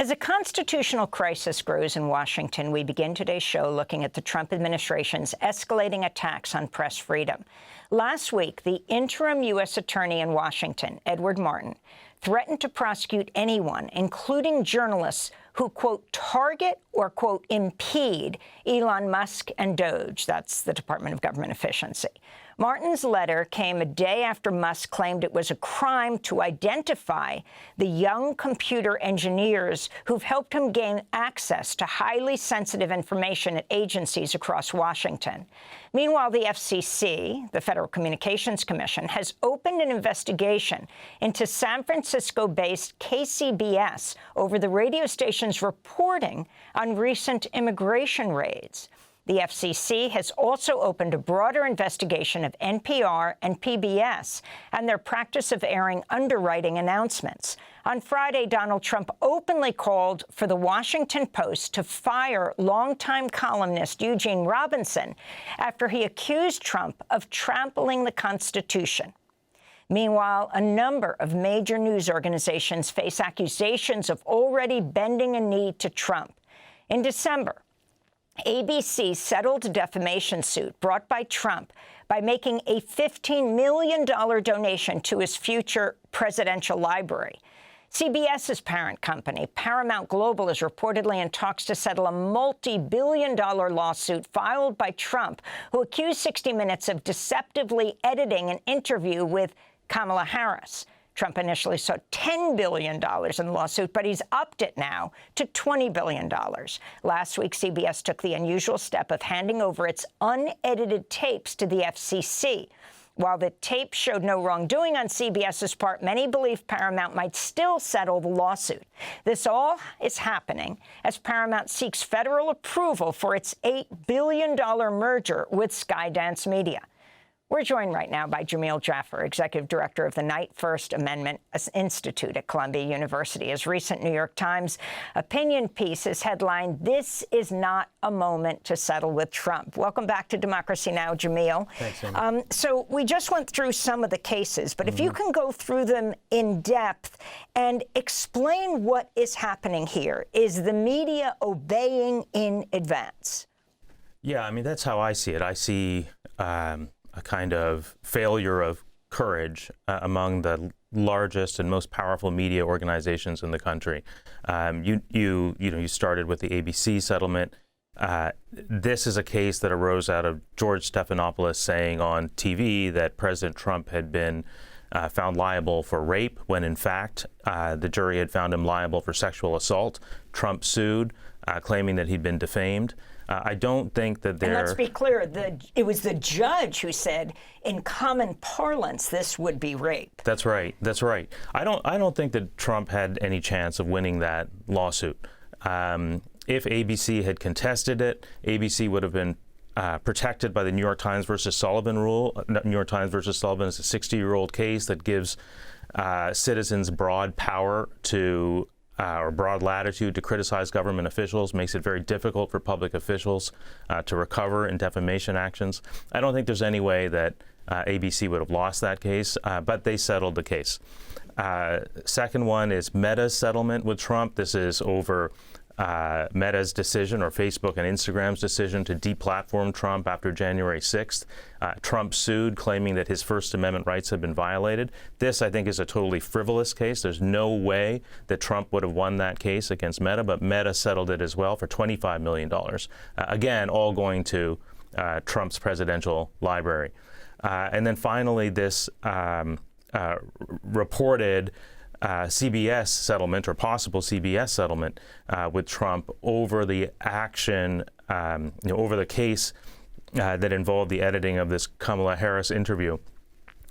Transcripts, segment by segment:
As a constitutional crisis grows in Washington, we begin today's show looking at the Trump administration's escalating attacks on press freedom. Last week, the interim U.S. attorney in Washington, Edward Martin, threatened to prosecute anyone, including journalists, who, quote, target or, quote, impede Elon Musk and Doge. That's the Department of Government Efficiency. Martin's letter came a day after Musk claimed it was a crime to identify the young computer engineers who've helped him gain access to highly sensitive information at agencies across Washington. Meanwhile, the FCC, the Federal Communications Commission, has opened an investigation into San Francisco-based KCBS over the radio station's reporting on recent immigration raids. The FCC has also opened a broader investigation of NPR and PBS and their practice of airing underwriting announcements. On Friday, Donald Trump openly called for the Washington Post to fire longtime columnist Eugene Robinson after he accused Trump of trampling the Constitution. Meanwhile, a number of major news organizations face accusations of already bending a knee to Trump. In December, ABC settled a defamation suit brought by Trump by making a $15 million donation to his future presidential library. CBS's parent company, Paramount Global, is reportedly in talks to settle a multi-billion-dollar lawsuit filed by Trump, who accused 60 Minutes of deceptively editing an interview with Kamala Harris. Trump initially sought $10 billion in the lawsuit, but he's upped it now to $20 billion. Last week, CBS took the unusual step of handing over its unedited tapes to the FCC. While the tape showed no wrongdoing on CBS's part, many believe Paramount might still settle the lawsuit. This all is happening as Paramount seeks federal approval for its $8 billion merger with Skydance Media. We're joined right now by Jamil Jaffer, Executive Director of the Knight First Amendment Institute at Columbia University. His recent New York Times opinion piece is headlined, "This is not a moment to settle with Trump." Welcome back to Democracy Now!, Jamil. Thanks, Amy. So we just went through some of the cases, but if you can go through them in depth and explain what is happening here. Is the media obeying in advance? Yeah, I mean, that's how I see it. I see a kind of failure of courage among the largest and most powerful media organizations in the country. You started with the ABC settlement. This is a case that arose out of George Stephanopoulos saying on TV that President Trump had been found liable for rape, when in fact the jury had found him liable for sexual assault. Trump sued, claiming that he'd been defamed. I don't think that And let's be clear, it was the judge who said, in common parlance, this would be rape. That's right. That's right. I don't think that Trump had any chance of winning that lawsuit. If ABC had contested it, ABC would have been protected by the New York Times versus Sullivan rule. New York Times versus Sullivan is a 60-year-old case that gives citizens broad power to or broad latitude to criticize government officials, makes it very difficult for public officials to recover in defamation actions. I don't think there's any way that ABC would have lost that case, but they settled the case. Second one is Meta's settlement with Trump. This is over Meta's decision, or Facebook and Instagram's decision, to deplatform Trump after January 6th. Trump sued, claiming that his First Amendment rights had been violated. This, I think, is a totally frivolous case. There's no way that Trump would have won that case against Meta, but Meta settled it as well for $25 million. Again, all going to Trump's presidential library. And then finally, this reported CBS settlement, or possible CBS settlement with Trump over the action, over the case that involved the editing of this Kamala Harris interview.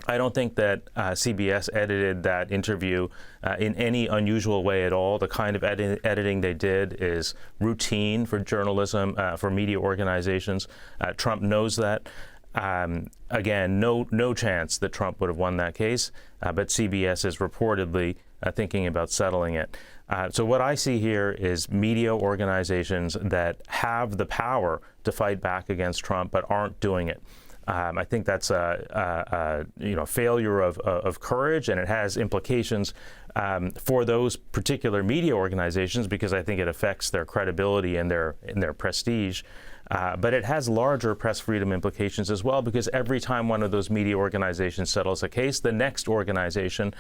I don't think that CBS edited that interview in any unusual way at all. The kind of editing they did is routine for journalism, for media organizations. Trump knows that. Again, no chance that Trump would have won that case, but CBS is reportedly thinking about settling it. So what I see here is media organizations that have the power to fight back against Trump but aren't doing it. I think that's a failure of courage, and it has implications for those particular media organizations because I think it affects their credibility and their prestige. But it has larger press freedom implications as well because every time one of those media organizations settles a case, the next organization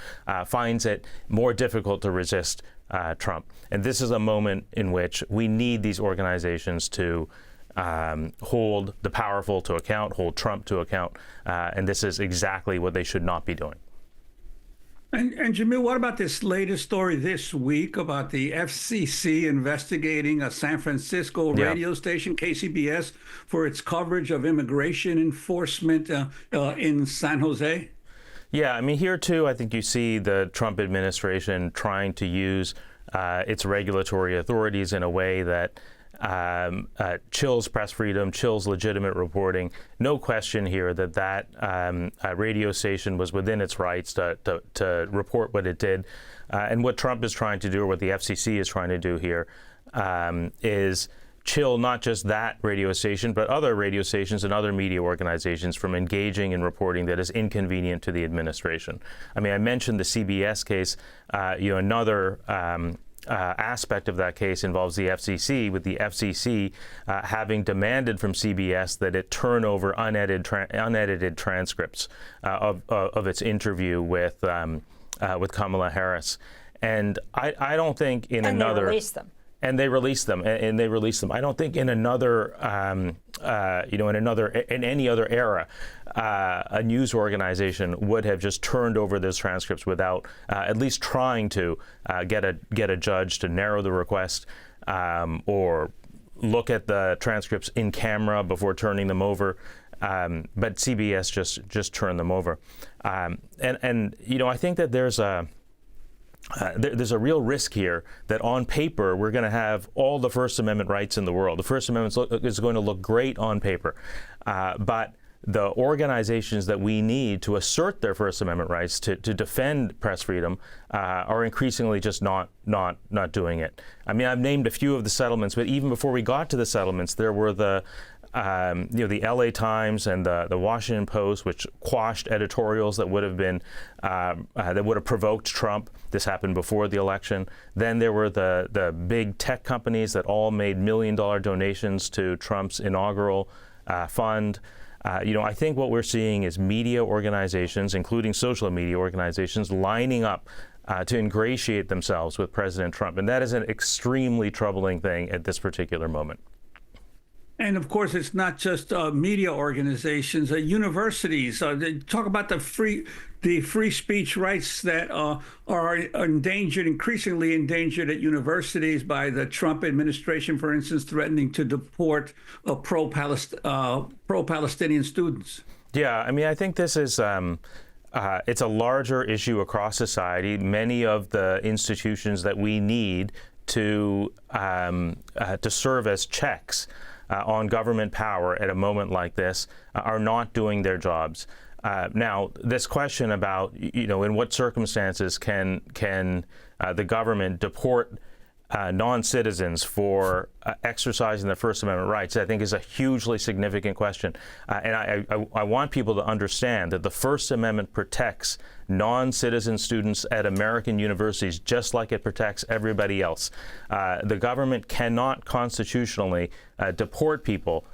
finds it more difficult to resist Trump. And this is a moment in which we need these organizations to hold the powerful to account, hold Trump to account, and this is exactly what they should not be doing. And Jamil, what about this latest story this week about the FCC investigating a San Francisco radio station, KCBS, for its coverage of immigration enforcement in San Jose? Yeah, I mean, here too, I think you see the Trump administration trying to use its regulatory authorities in a way that chills press freedom, chills legitimate reporting. No question here that radio station was within its rights to report what it did. And what Trump is trying to do, or what the FCC is trying to do here, is chill not just that radio station, but other radio stations and other media organizations from engaging in reporting that is inconvenient to the administration. I mean, I mentioned the CBS case. Another aspect of that case involves the FCC, with the FCC having demanded from CBS that it turn over unedited transcripts of its interview with Kamala Harris. And I don't think in another... They released them. And they released them, and they released them. I don't think in another, in any other era, a news organization would have just turned over those transcripts without at least trying to get a judge to narrow the request or look at the transcripts in camera before turning them over. But CBS just turned them over, and I think that there's a real risk here that on paper we're going to have all the First Amendment rights in the world. The First Amendment is going to look great on paper, but the organizations that we need to assert their First Amendment rights to defend press freedom are increasingly just not doing it. I mean, I've named a few of the settlements, but even before we got to the settlements, there were the LA Times and the Washington Post, which quashed editorials that would have been that would have provoked Trump. This happened before the election. Then there were the big tech companies that all made $1 million donations to Trump's inaugural fund. I think what we're seeing is media organizations, including social media organizations, lining up to ingratiate themselves with President Trump, and that is an extremely troubling thing at this particular moment. And of course, it's not just media organizations, universities. They talk about the free speech rights that are endangered, increasingly endangered at universities by the Trump administration, for instance, threatening to deport pro-Palestinian students. Yeah, I mean, I think this is it's a larger issue across society. Many of the institutions that we need to serve as checks on government power at a moment like this are not doing their jobs. Now, this question about, in what circumstances can the government deport non-citizens for exercising their First Amendment rights, I think is a hugely significant question. And I want people to understand that the First Amendment protects non-citizen students at American universities just like it protects everybody else. The government cannot constitutionally deport people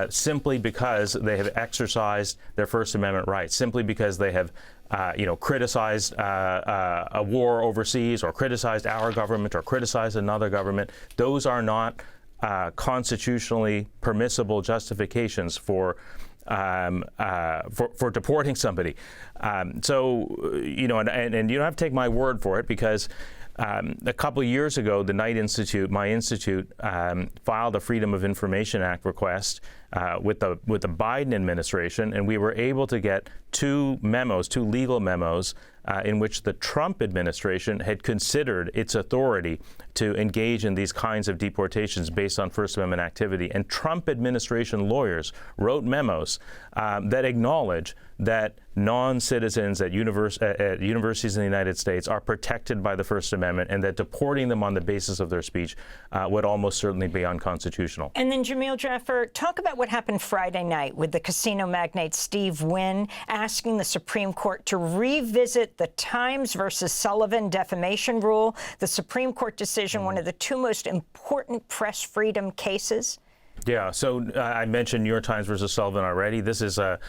simply because they have exercised their First Amendment rights, simply because they have criticized a war overseas, or criticized our government, or criticized another government. Those are not constitutionally permissible justifications for deporting somebody. So you don't have to take my word for it, because a couple of years ago, the Knight Institute, my institute, filed a Freedom of Information Act request with the Biden administration, and we were able to get two legal memos in which the Trump administration had considered its authority to engage in these kinds of deportations based on First Amendment activity. And Trump administration lawyers wrote memos that acknowledge that non-citizens at universities in the United States are protected by the First Amendment, and that deporting them on the basis of their speech would almost certainly be unconstitutional. And then, Jamil Jaffer, talk about about what happened Friday night with the casino magnate Steve Wynn asking the Supreme Court to revisit the Times versus Sullivan defamation rule, the Supreme Court decision, one of the two most important press freedom cases? Yeah, so I mentioned New York Times versus Sullivan already. This is has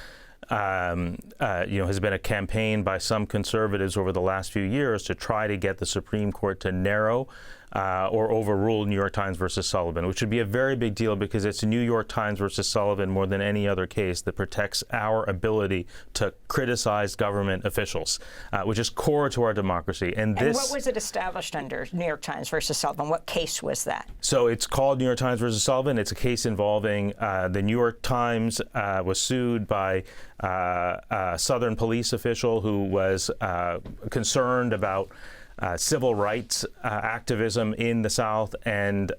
been a campaign by some conservatives over the last few years to try to get the Supreme Court to narrow or overrule New York Times versus Sullivan, which would be a very big deal because it's New York Times versus Sullivan more than any other case that protects our ability to criticize government officials, which is core to our democracy. And what was it established under New York Times versus Sullivan? What case was that? So it's called New York Times versus Sullivan. It's a case involving the New York Times was sued by a Southern police official who was concerned about civil rights activism in the South and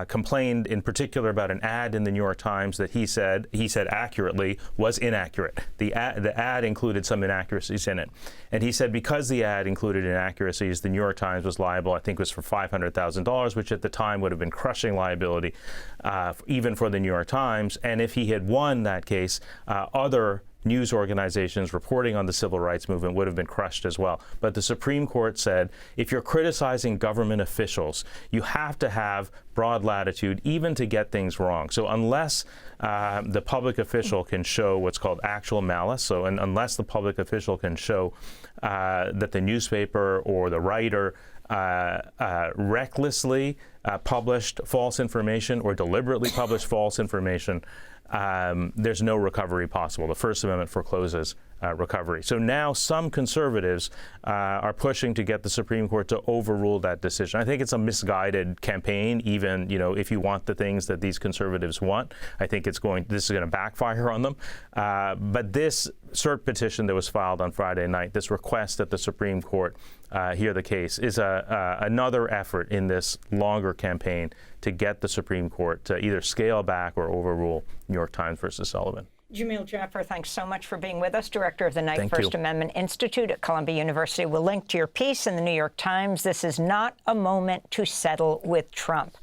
complained in particular about an ad in the New York Times that he said accurately was inaccurate. The ad included some inaccuracies in it. And he said because the ad included inaccuracies, the New York Times was liable, I think it was for $500,000, which at the time would have been crushing liability even for the New York Times. And if he had won that case, other news organizations reporting on the civil rights movement would have been crushed as well. But the Supreme Court said if you're criticizing government officials, you have to have broad latitude even to get things wrong. So unless the public official can show what's called actual malice, and unless the public official can show that the newspaper or the writer recklessly published false information or deliberately published false information, there's no recovery possible. The First Amendment forecloses recovery. So now some conservatives are pushing to get the Supreme Court to overrule that decision. I think it's a misguided campaign, even if you want the things that these conservatives want. I think this is going to backfire on them. But this cert petition that was filed on Friday night, this request that the Supreme Court hear the case, is another effort in this longer campaign to get the Supreme Court to either scale back or overrule New York Times versus Sullivan. Jamil Jaffer, thanks so much for being with us, director of the Knight First Amendment Institute at Columbia University. We'll link to your piece in the New York Times. This is not a moment to settle with Trump.